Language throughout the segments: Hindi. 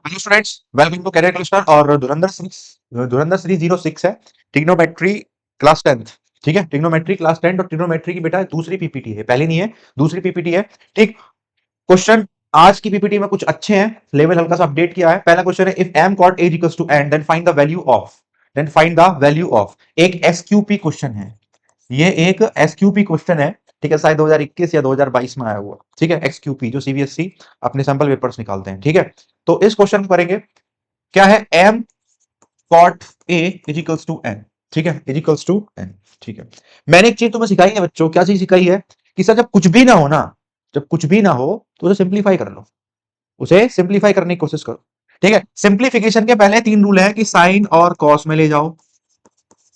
Hello students, welcome to career cluster. और धुरंधर सीरीज 06 है। Trigonometry class 10th। ठीक है, ट्रिग्नोमेट्री क्लास 10 और ट्रिग्नोमेट्री की बेटा दूसरी पीपीटी है, पहली नहीं है, दूसरी पीपीटी है। ठीक, क्वेश्चन आज की पीपीटी में कुछ अच्छे हैं, लेवल हल्का सा अपडेट किया है। पहला क्वेश्चन है, if m cot as equals to n then find the value of. एक एसक्यूपी क्वेश्चन है, ये एक एसक्यूपी क्वेश्चन है। ठीक है, शायद 2021 या 2022 में आया हुआ। ठीक है, एक्सक्यूपी जो सीबीएसई अपने सैंपल पेपर्स निकालते हैं। ठीक है, तो इस क्वेश्चन को करेंगे। क्या है, m cot a equals to n। ठीक है, इजिकल्स टू n। ठीक है, मैंने एक चीज तुम्हें सिखाई है बच्चों। क्या चीज सिखाई है कि सर जब कुछ भी ना हो ना, जब कुछ भी ना हो तो उसे सिंप्लीफाई कर लो, उसे सिंप्लीफाई करने की कोशिश करो। ठीक है, सिंप्लीफिकेशन के पहले तीन रूल है कि साइन और कॉस में ले जाओ।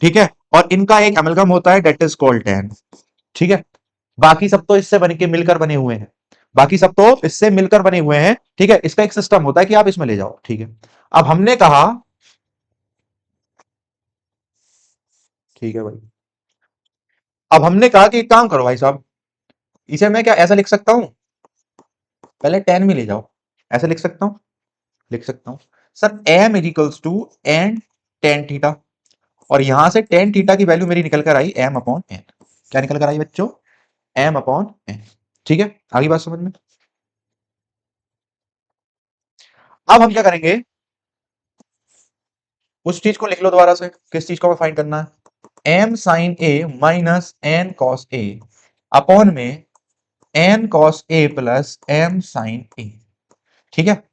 ठीक है, और इनका एक अमलगम होता है, डेट इज कॉल्ड tan। ठीक है, बाकी सब तो इससे बन के मिलकर बने हुए हैं, बाकी सब तो इससे मिलकर बने हुए हैं। ठीक है, इसका एक सिस्टम होता है कि आप इसमें ले जाओ। ठीक है, अब हमने कहा, ठीक है भाई, अब हमने कहा कि एक काम करो भाई साहब, इसे मैं क्या ऐसा लिख सकता हूं, पहले टेन में ले जाओ। ऐसे लिख सकता हूं, लिख सकता हूं sir m equals to n tan theta. और यहां से टेन थीटा की वैल्यू मेरी निकल कर आई एम अपॉन एन। क्या निकल कर आई बच्चों? M upon N. ठीक है, आगे बात समझ में। अब हम क्या करेंगे, उस चीज को लिख लो दोबारा से। किस चीज को हमें फाइंड करना है? M sign A minus N cos A upon में N cos A plus M sign ए। ठीक है,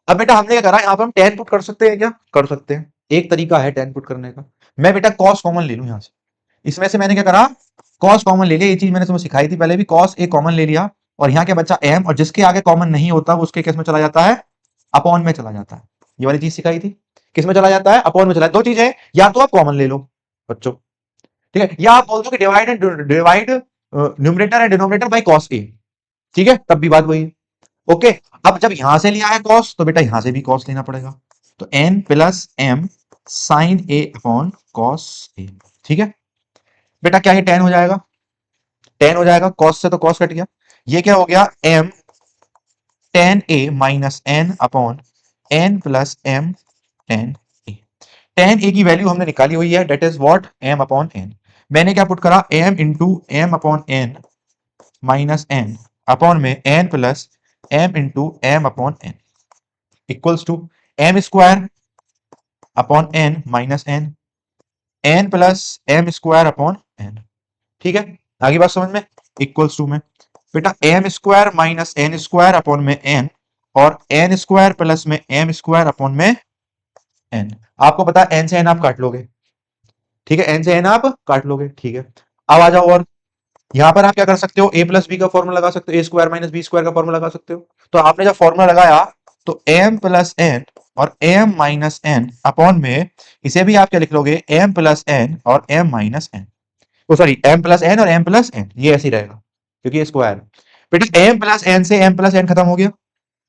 अब बेटा हमने क्या करा, यहां पर हम टेन पुट कर सकते हैं। क्या कर सकते हैं? एक तरीका है टेन पुट करने का। मैं बेटा कॉस कॉमन ले लूं यहां से। इसमें से मैंने क्या करा, कॉस कॉमन ले लिया। ये चीज मैंने तुम्हें सिखाई थी पहले भी, कॉस ए कॉमन ले लिया। और यहाँ क्या बच्चा एम, और जिसके आगे कॉमन नहीं होता वो उसके किस में चला जाता है? अपॉन में चला जाता है। ये वाली चीज सिखाई थी। किस में चला जाता है? अपॉन में चला। दो चीजें, या तो आप कॉमन ले लो बच्चों, ठीक है, या आप बोल दो कि divide numerator and denominator by cos A. ठीक है, तब भी बात वही है। ओके, अब जब यहां से लिया है कॉस तो बेटा यहां से भी कॉस लेना पड़ेगा। तो N plus M sign A upon cos A. ठीक है बेटा, क्या ये टेन हो जाएगा? टेन हो जाएगा, कॉस से तो कॉस कट गया। ये क्या हो गया? M tan A minus N upon N plus M tan A. Tan A की वैल्यू हमने निकाली हुई है, that is what? M upon N. मैंने क्या पुट करा? M into M upon N minus N upon में N plus M into M upon N equals to M square upon N minus N, N plus M square upon N. ठीक है, आगे बात समझ में। इक्वल्स टू में बेटा m square minus n square upon में एन, और एन स्क्वायर प्लस में एम स्क्वायर अपॉन में एन। आपको पता है एन से एन आप काट लोगे। ठीक है, एन से एन आप काट लोगे। ठीक है, अब आ जाओ, और यहां पर आप क्या कर सकते हो? ए प्लस बी का फॉर्मूला लगा सकते हो, ए स्क्वायर माइनस बी स्क्वायर का फॉर्मूला लगा सकते हो। तो आपने जब फॉर्मूला लगाया तो एम प्लस एन और एम माइनस एन अपॉन में, इसे भी आप क्या लिख लोगे? एम प्लस एन और एम माइनस एन। ओ सॉरी, एम प्लस एन और एम प्लस एन, ये ऐसे ही रहेगा क्योंकि ये स्क्वायर है। बेटा एम प्लस एन से एम प्लस एन खत्म हो गया,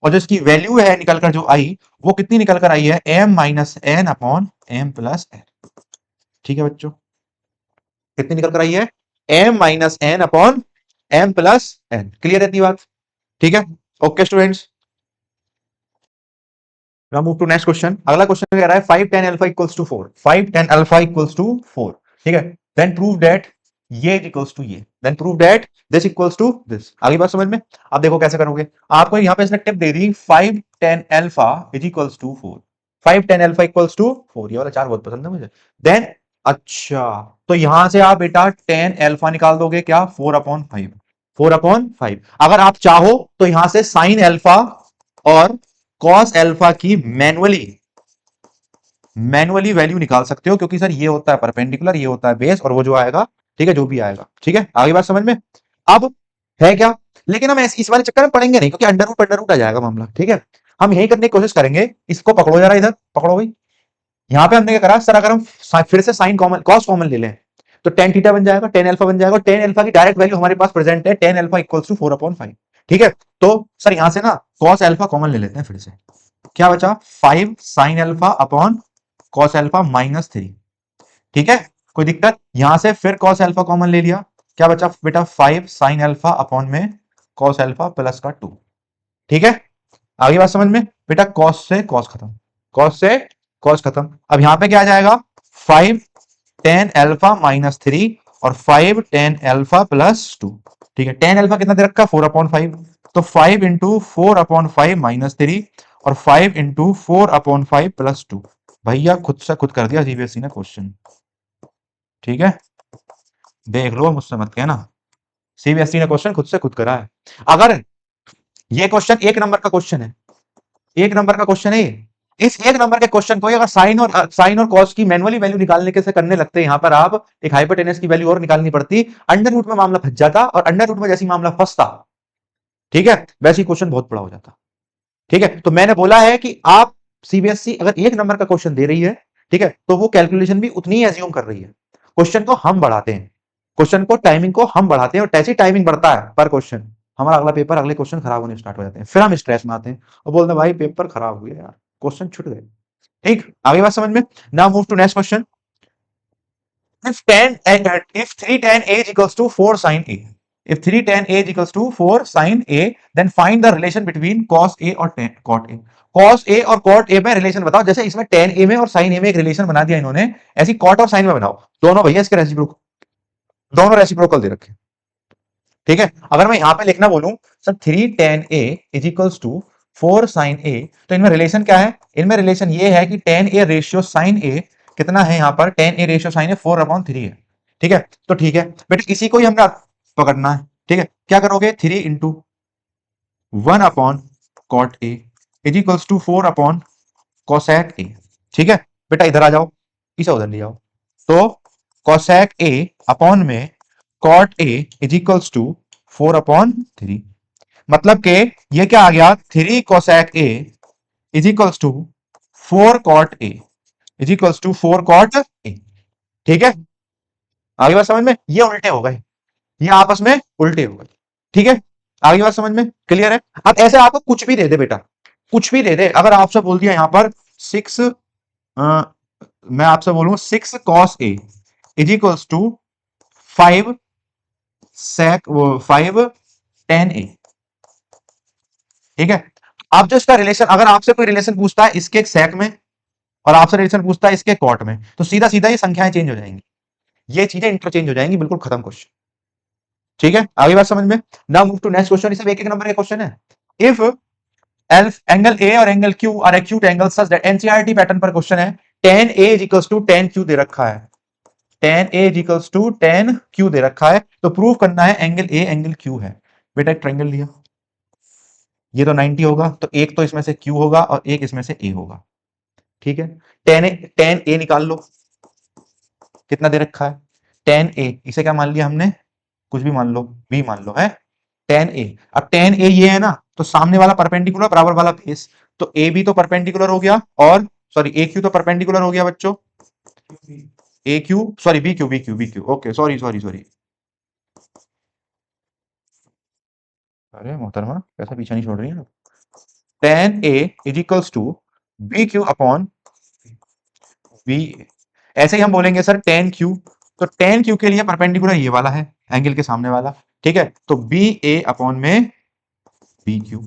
और जो इसकी वैल्यू है निकल कर जो आई, वो कितनी निकल कर आई है? M minus N upon m plus n. ठीक है बच्चों, कितनी निकल कर आई है? M minus N upon m plus n. Clear है इतनी बात? ठीक है, okay students, now move to next question. अगला क्वेश्चन कह रहा है 5 tan alpha equals to 4। 5 tan alpha equals to 4। ठीक है, देन प्रूव दैट ये इक्वल्स टू ये, then prove that this equals to this. आगे बात समझ में। अब देखो कैसे करोगे। आपको यहां पे इसने टिप दे दी, 5 tan alpha is equals to 4। 5 tan alpha equals to 4, ये वाला चार बहुत पसंद है मुझे। देन अच्छा, तो यहां से आप बेटा tan अल्फा निकाल दोगे। क्या? 4 अपॉन 5। 4 अपॉन 5। अगर आप चाहो तो यहां से साइन अल्फा और कॉस अल्फा की मैनुअली मैनुअली वैल्यू निकाल सकते हो, क्योंकि सर ये होता है परपेंडिकुलर, ये होता है बेस, और वो जो आएगा, ठीक है, जो भी आएगा। ठीक है, आगे बात समझ में। अब है क्या, लेकिन हम इस वाले चक्कर में पढ़ेंगे नहीं, क्योंकि अंडर रूट आ जाएगा मामला। ठीक है, हम यही करने की कोशिश करेंगे। इसको पकड़ो जरा, इधर पकड़ो भाई। यहां पे हमने क्या करा सर, अगर हम फिर से साइन कॉमन कॉस कॉमन ले लें तो टेन थीटा बन जाएगा, टेन अल्फा बन जाएगा। टेन अल्फा की डायरेक्ट वैल्यू हमारे पास प्रेजेंट है, tan alpha equals to 4 upon 5। ठीक है, तो सर यहां से ना कॉस अल्फा कॉमन ले लेते हैं फिर से। क्या बचा? 5 sine alpha upon cos alpha minus 3। ठीक है, कोई दिक्कत? यहां से फिर कॉस अल्फा कॉमन ले लिया। क्या बचा बेटा? 5 साइन अल्फा अपॉन में कॉस अल्फा प्लस का 2। ठीक है, आगे बात समझ में बेटा, कॉस से कॉस खत्म, कॉस से कॉस खत्म। अब यहां पे क्या आ जाएगा, 5 tan अल्फा माइनस 3 और 5 tan अल्फा प्लस 2। ठीक है, tan अल्फा कितना दे रखा, 4/5, तो 5 इंटू 4/5 माइनस 3 और 5 इंटू 4/5 प्लस 2। भैया खुद से खुद कर दिया सीबीएसई ने क्वेश्चन। ठीक है, देख लो मुझसे मत कहना, सीबीएसई ने क्वेश्चन खुद से खुद करा है। अगर ये क्वेश्चन एक नंबर का क्वेश्चन है, एक नंबर का क्वेश्चन है ये, इस एक नंबर के क्वेश्चन को अगर साइन और कॉस की मैनुअली वैल्यू निकालने के से करने लगते, यहां पर आप एक हाइपोटेनस की वैल्यू और निकालनी पड़ती, अंडर रूट में मामला फंस जाता, और अंडर रूट में जैसी मामला फंसता, ठीक है, वैसे ही क्वेश्चन बहुत बड़ा हो जाता। ठीक है, तो मैंने बोला है कि आप सीबीएसई अगर एक नंबर का क्वेश्चन दे रही है, ठीक है, तो वो कैलकुलेशन भी उतनी ही एज्यूम कर रही है। क्वेश्चन को हम बढ़ाते हैं, क्वेश्चन को टाइमिंग को हम बढ़ाते हैं, और जैसे टाइमिंग बढ़ता है पर क्वेश्चन, हमारा अगला पेपर अगले क्वेश्चन खराब होने स्टार्ट हो जाते हैं, फिर हम स्ट्रेस में आते हैं और बोलते हैं भाई पेपर खराब हो गया यार, क्वेश्चन छूट गए। ठीक, आगे बात समझ में। Now move to next question. if 3 tan a is equals to 4 sin a, if 3 tan a is equals to 4 sin a, then find the relation between cos a और cot a। cos a और cot a में रिलेशन बताओ, जैसे इसमें tan a में और sin a में एक रिलेशन बना दिया इन्होंने, ऐसी cot और sin में बनाओ। दोनों भैया इसके रेसिप्रोकल, दोनों रेसिप्रोकल दे रखे। ठीक है, अगर मैं यहां पे लिखना बोलूं sir 3 tan a is equals to 4 sin a, तो इनमें रिलेशन क्या है, इनमें रिलेशन ये है कि tan a ratio sin a कितना है, यहां पर tan a ratio sin a 4/3 है। ठीक है, तो ठीक है बेटा, इसी को ही हमने पकड़ना है। ठीक है, क्या करोगे, 3 into 1/cot a is equals to 4/cosec a। ठीक है बेटा, इधर आ जाओ, इसे उधर ले जाओ, तो cosec a अपॉन में cot a is equals to 4/3। मतलब के ये क्या आ गया, 3 cosec a is equals to 4 cot a is equals to 4 cot a। ठीक है, आगे बात समझ में, ये उल्टे हो गए, ये आपस में उल्टे हो गए। ठीक है, आगे बात समझ में क्लियर है। अब ऐसे आपको कुछ भी दे दे बेटा, कुछ भी दे दे, अगर आपसे बोल दिया यहां पर 6, मैं आपसे बोलूंगा 6 cos a is equals to 5 sec 5 tan a। ठीक है, अब जो इसका रिलेशन, अगर आपसे कोई रिलेशन पूछता है इसके सेक में और आपसे रिलेशन पूछता है इसके कॉट में, तो सीधा सीधा ये संख्याएं चेंज हो जाएंगी, ये चीजें इंटरचेंज हो जाएंगी, बिल्कुल खत्म क्वेश्चन। ठीक है, आगे बात समझ में। Now move to next question, सब एक एक नंबर के क्वेश्चन है। इफ एंगल ए और angle Q are acute angle such that, NCERT pattern पर क्वेश्चन है, tan a is equals to tan q दे रखा है, tan a is equals to tan q दे रखा है, तो प्रूव करना है एंगल a एंगल q है। बेटा एक ट्रायंगल लिया, ये तो 90 होगा, तो एक तो इसमें से q होगा और एक इसमें से a होगा। ठीक है, टेन ए निकाल लो, कितना दे रखा है, टेन ए, इसे क्या मान लिया हमने, कुछ भी मान लो, बी मान लो है, टेन ए। अब टेन ए ये है ना, तो सामने वाला परपेंडिकुलर बराबर वाला बेस, तो ए बी तो परपेंडिकुलर हो गया, और सॉरी ए क्यू तो परपेंडिकुलर हो गया बच्चों, A Q sorry B Q okay, sorry sorry sorry, अरे मोहतरमा कैसा पीछा नहीं छोड़ रही है। Tan A is equals to B Q upon B, ऐसे ही हम बोलेंगे सर टेन क्यू, तो टेन क्यू के लिए परपेंडिकुलर ये वाला है, एंगल के सामने वाला। ठीक है, तो बी ए अपॉन में बी क्यू।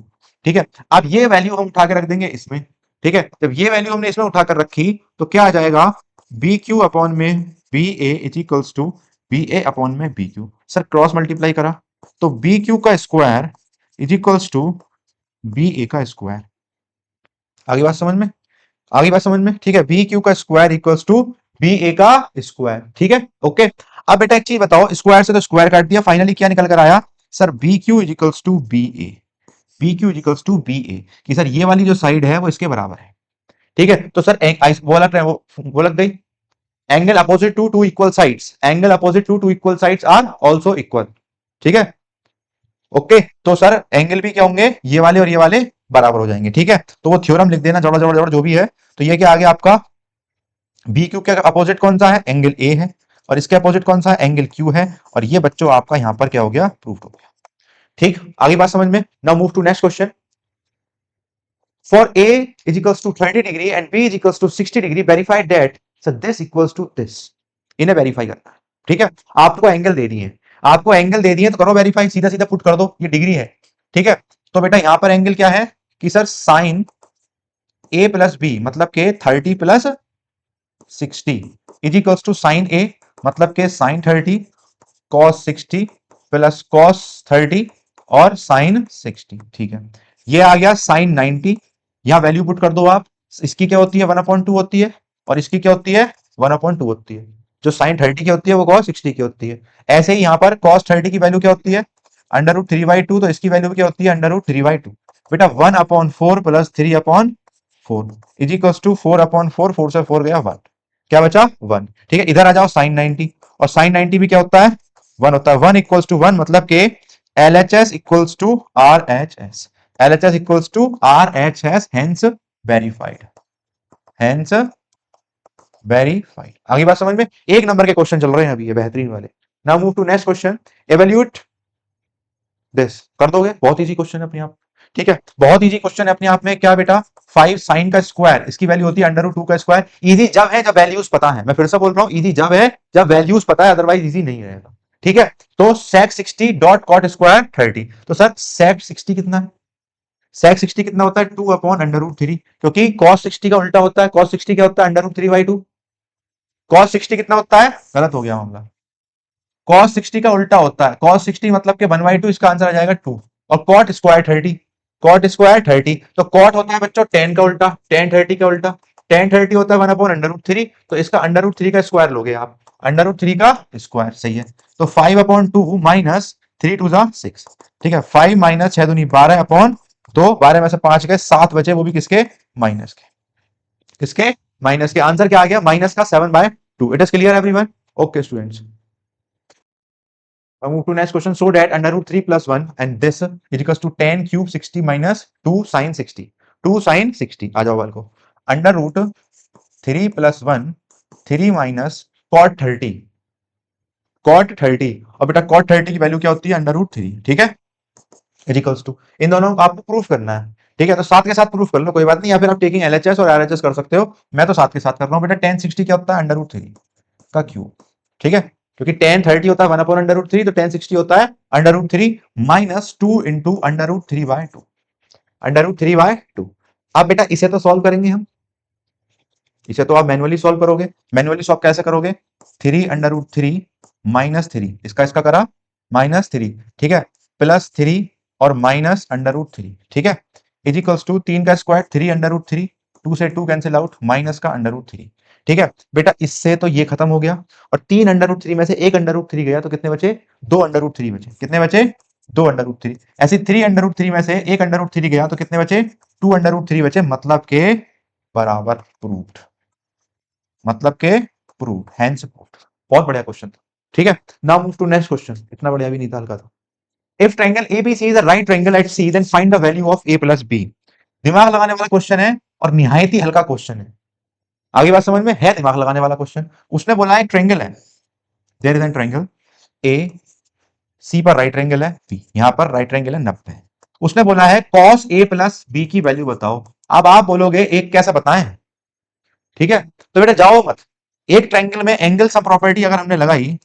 ठीक है, अब ये वैल्यू हम उठा के रख देंगे इसमें। ठीक है, जब ये वैल्यू हमने इसमें उठाकर रखी, तो क्या आ जाएगा, बी क्यू अपॉन में B A is equals to B A upon में B Q. Sir cross multiply करा, तो बी क्यू का square is equals to B A का स्क्वायर। आगे बात समझ में, आगे बात समझ में। ठीक है, बी क्यू का square equals to B A का स्क्वायर। ठीक है, ओके। अब बेटा एक चीज बताओ, स्क्वायर से तो स्क्वायर काट दिया, फाइनली क्या निकल कर आया, sir B Q is equals to B A, B Q is equals to B A, कि सर ये वाली जो साइड है वो इसके बराबर है। ठीक है, तो सर वो लग गई, angle opposite to two equal sides, angle opposite to two equal sides are also equal. ठीक है, ओके, तो सर एंगल भी क्या होंगे, ये वाले और ये वाले बराबर हो जाएंगे। ठीक है, तो वो थ्योरम लिख देना, जोड़ा जोड़ा जोड़ा जो भी है। तो ये क्या आ गया आपका, बी क्यू के अपोजिट कौन सा है, एंगल ए है, और इसके अपोजिट कौन सा है, एंगल क्यू है, और ये बच्चों आपका यहां पर क्या हो गया, प्रूव हो गया। ठीक, आगे बात समझ में। Now move to next question. For A is equals to 30 degree and B is equals to 60 degree, verify that so this equals to this. इन्हें वेरीफाई करना है। ठीक है, आपको एंगल दे दिए, आपको एंगल दे दिए, तो करो वेरीफाई, सीधा सीधा पुट कर दो, ये डिग्री है। ठीक है, तो बेटा यहां पर एंगल क्या है, कि sir sine A plus B मतलब के 30 plus 60 is equals to sine A मतलब के साइन 30 कॉस 60 प्लस कॉस 30 और साइन 60। ठीक है, ये आ गया साइन 90। यहां वैल्यू पुट कर दो आप। इसकी क्या होती है 1/2 होती है और इसकी क्या होती है 1/2 होती है। जो साइन 30 की होती है वो कॉस 60 की होती है। ऐसे ही यहां पर कॉस 30 की वैल्यू क्या होती है √3/2, तो इसकी वैल्यू क्या होती है √3/2। बेटा 1/4 प्लस 3/4 इज इक्वल्स टू 4/4, 4 से 4 गया 1, क्या बचा 1। ठीक है, इधर आ जाओ साइन 90, और साइन 90 भी क्या होता है 1 होता है। 1 इक्वल्स टू 1 मतलब के LHS equals to RHS, LHS equals to RHS, hence verified, hence verified. आगे बात समझ में। एक नंबर के क्वेश्चन चल रहे हैं अभी ये बेहतरीन वाले। Now move to next question, evaluate this. कर दोगे, बहुत इजी क्वेश्चन है अपने आप। ठीक है, बहुत इजी क्वेश्चन है अपने आप में। क्या बेटा 5 साइन का स्क्वायर, इसकी वैल्यू होती है √2 का स्क्वायर। इजी जब है जब वैल्यूज पता है, मैं फिर से बोल रहा हूं इजी जब है जब वैल्यूज पता है, अदरवाइज इजी नहीं रहेगा। ठीक है, तो sec 60 डॉट कॉट स्क्वायर 30। तो सर sec 60 कितना है, sec 60 कितना होता है 2/√3, क्योंकि cos 60 का उल्टा होता है। cos 60 क्या होता है √3/2। cos 60 कितना होता है, गलत हो गया मामला, cos 60 का उल्टा होता है। cos 60 मतलब के 1/2, इसका आंसर आ जाएगा 2। और cot स्क्वायर 30, cot स्क्वायर 30, तो cot होता है बच्चों tan का उल्टा, tan 30 का उल्टा, tan 30 होता है 1/√3, तो इसका √3 का स्क्वायर लोगे आप, √3 का स्क्वायर। सही है, तो 5/2 माइनस 3 टू जा 6। ठीक है, 5 माइनस 6 दूनी 12 तो 12 में से 5 गए 7 बचे, वो भी किसके माइनस के, किसके माइनस के। आंसर क्या आ गया माइनस का 7/2। It is clear everyone. Okay students, move to next question. So that √3 plus 1 and this is equals to tan cube 60 minus 2 sin 60, 2 sin 60। आ जाओ वाल को, √3 plus 1 3 minus cot 30, cot 30, और बेटा cot 30 की वैल्यू क्या होती है √3। ठीक है, इक्वल्स टू, इन दोनों को आपको प्रूफ करना है। ठीक है, तो साथ के साथ प्रूफ कर लो, कोई बात नहीं, या फिर आप टेकिंग LHS और RHS कर सकते हो। मैं तो साथ के साथ कर रहा हूं। बेटा tan 60 क्या होता है √3 का क्यूब। ठीक है, क्योंकि tan 30 होता है 1/√3, तो tan 60 होता है √3 माइनस 2 इंटू √3/2, √3/2। अब बेटा इसे तो सॉल्व करेंगे हम, इसे तो आप मैनुअली सॉल्व करोगे। मैनुअली सॉल्व कैसे करोगे, 3√3 माइनस 3, इसका करा -3। ठीक है, +3 और माइनस √3। ठीक है, इज इक्वल्स टू 3 का स्क्वायर 3√3, 2 से 2 कैंसिल आउट, माइनस का √3। ठीक है बेटा, इससे तो ये खत्म हो गया, और 3√3 में से एक √3 गया, तो कितने बचे 2√3 बचे। कितने बचे 2√3। ऐसे 3√3 में से एक √3 गया, तो कितने बचे 2√3 बचे, मतलब के बराबर प्रूव्ड, मतलब के प्रूव्ड, हैंस प्रूव्ड। बहुत बढ़िया क्वेश्चन था। ठीक है, now move to next question. इतना बढ़िया भी नहीं था, हल्का था। If triangle ABC is a right triangle at C, then find the value of A plus B। दिमाग लगाने वाला क्वेश्चन है और निहायत ही हल्का क्वेश्चन है। आगे बात समझ में है, दिमाग लगाने वाला क्वेश्चन। उसने बोला है ट्रायंगल है, there is an triangle A, C पर राइट ट्रायंगल है B, यहां पर राइट ट्रायंगल है 90। उसने बोला है cos A प्लस B की वैल्यू बताओ। अब आप बोलोगे एक कैसे बताएं। ठीक है, तो बेटा जाओ मत, एक ट्रायंगल में एंगल सम प्रॉपर्टी अगर हमने लगाई,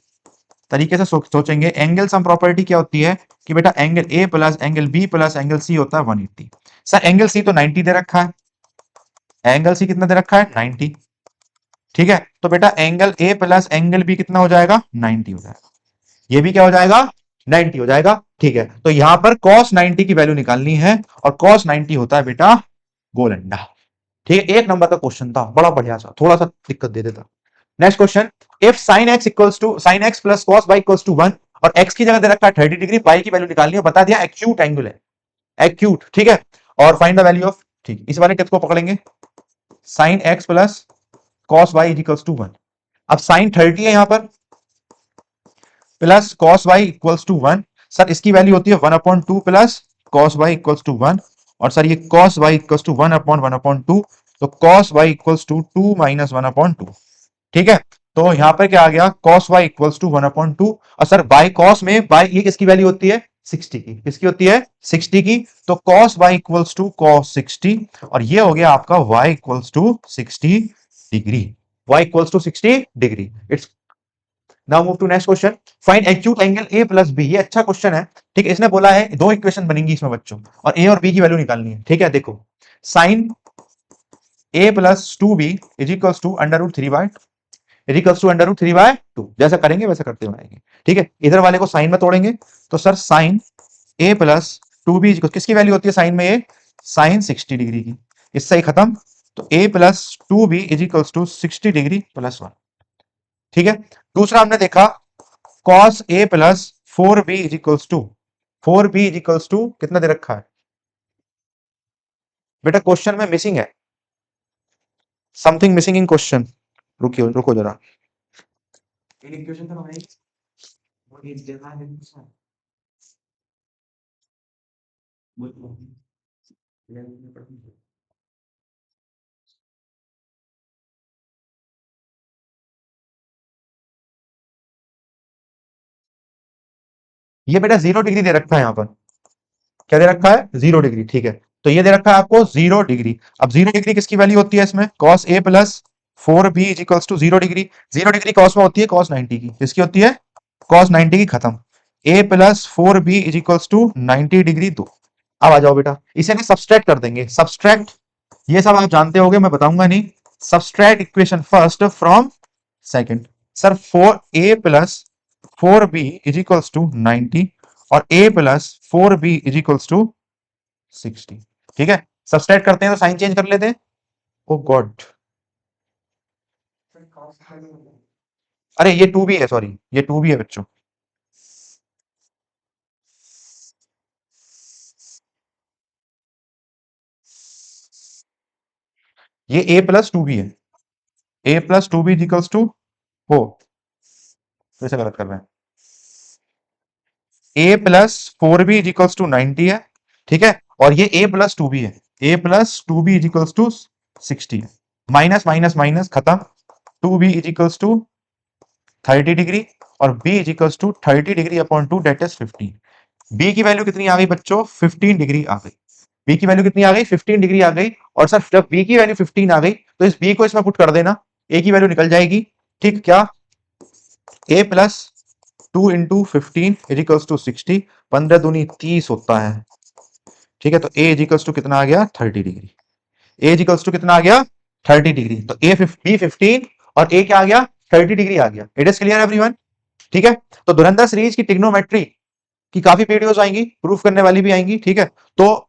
तरीके से सोचेंगे, एंगल सम प्रॉपर्टी क्या होती है कि बेटा angle A plus angle B plus angle C होता है 180। सर एंगल C तो 90 दे रखा है, एंगल C कितना दे रखा है 90। ठीक है, तो बेटा angle A plus angle B कितना हो जाएगा 90 हो जाएगा, ये भी क्या हो जाएगा 90 हो जाएगा। ठीक है, तो यहां पर cos 90 की वैल्यू निकालनी है, और cos 90 होता है बेटा गोल अंडा। ठीक है, एक नंबर का क्वेश्चन था, बड़ा बढ़िया सा, थोड़ा सा दिक्कत दे देता। Next question, if sin x equals to sin x plus cos y equals to 1, और x की जगह दे रखा है 30 डिग्री, y की वैल्यू निकालनी है, बता दिया एक्यूट एंगल है, एक्यूट। ठीक है, और फाइंड द वैल्यू ऑफ, ठीक, इस वाले टिप्स को पकड़ेंगे, sin x plus cos y equals to 1। अब sin 30 है यहां पर, plus cos y equals to 1। Sir इसकी वैल्यू होती है 1/2 plus cos y equals to 1, और सर ये cos y इक्वल्स टू 1/1/2, तो cos y equals to 2 minus 1/2। ठीक है, तो यहां पर क्या आ गया cos y इक्वल्स टू 1/2, और सर बाय cos में बाय ये किसकी वैल्यू होती है 60 की, किसकी होती है 60 की, तो cos y equals to cos 60, और ये हो गया आपका y equals to 60 degree, y equals to 60 degree. It's now move to next question, find acute angle A plus B. ये अच्छा क्वेश्चन है, ठीक है। इसने बोला है दो इक्वेशन बनेंगी इसमें बच्चों, और ए और बी की वैल्यू निकालनी है, ठीक है। देखो, sine A plus two B is equals to under root three by equals to under root three by two. जैसा करेंगे वैसा करते बनाएंगे, ठीक है। इधर वाले को साइन में तोड़ेंगे, तो sir sine A plus two B किसकी वैल्यू होती है साइन में, ए साइन 60 डिग्री की। इससे ही खत्म, तो A plus two B is equals to 60 degree plus one, ठीक है। दूसरा हमने देखा cos A plus four B is equals to, four B is equals to कितना दे रखा है बेटा, क्वेश्चन में मिसिंग है, समथिंग मिसिंग इन क्वेश्चन। रुकियो, रुको जरा, इक्वेशन तो हमारी वो इज देखा है, ये बेटा 0 डिग्री दे रखा है यहाँ पर, क्या दे रखा है 0 डिग्री, ठीक है। तो ये दे रखा है आपको 0 डिग्री। अब 0 डिग्री किसकी वैल्यू होती है इसमें, cos A plus four B is equals to 0 degree. 0 degree cos में होती है कॉस 90 की, किसकी होती है कॉस 90 की, खत्म। A plus four B is equals to 90 degree दो। अब आ जाओ बेटा, इसे ना सब्सट्रैक्ट कर देंगे, सब्सट्रैक्ट, ये सब आप जानते होगे, मैं बताऊंगा नहीं। Subtract equation first from second. Sir four A plus four B is equals to 90 और A plus four B is equals to 60, ठीक है। सब्सट्रैक्ट करते हैं तो साइन चेंज कर लेते हैं। ओ गॉड, अरे ये टू भी है, सॉरी ये टू भी है बच्चों, ये ए प्लस टू भी है, A plus two B is equals to हो, फिर से गलत कर रहे हैं। A plus four B is equals to 90 है, ठीक है। और ये ए प्लस टू बी है, A plus two B is equals to 60 है। माइनस माइनस माइनस खत्म, two B is equals to 30 degree और B is equals to 30 degree upon two that is 15। B की वैल्यू कितनी आ गई बच्चों, 15 डिग्री आ गई। बी की वैल्यू कितनी आ गई, 15 डिग्री आ गई। और सर जब बी की वैल्यू 15 आ गई तो इस बी को इसमें पुट कर देना, ए की वैल्यू निकल जाएगी, ठीक। क्या, A plus two into 15 equals to 60, 15 दूनी 30 होता है, ठीक है। तो ए इजिकल्स टू कितना आ गया 30 डिग्री, ए इजिकल्स टू कितना आ गया 30 डिग्री। तो ए बी 15 और ए क्या आ गया 30 डिग्री आ गया। इट इज क्लियर एवरीवन, ठीक है। तो धुरंधर सीरीज की ट्रिग्नोमेट्री की काफी वीडियोस आएंगी, प्रूफ करने वाली भी आएंगी, ठीक है। तो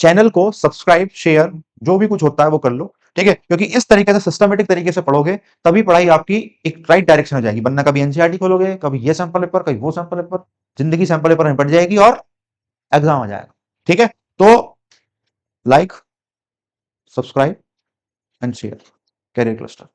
चैनल को सब्सक्राइब शेयर जो भी कुछ होता है वो कर लो, ठीक है। क्योंकि इस तरीके से सिस्टमेटिक तरीके से पढ़ोगे तभी पढ़ाई आपकी एक राइट डायरेक्शन में जाएगी, वरना कभी एनसीईआरटी खोलोगे, कभी ये सैंपल पेपर, कभी वो सैंपल पेपर, जिंदगी सैंपल पेपर में पड़ जाएगी और एग्जाम आ जाएगा, ठीक है। तो like, subscribe and share, career cluster.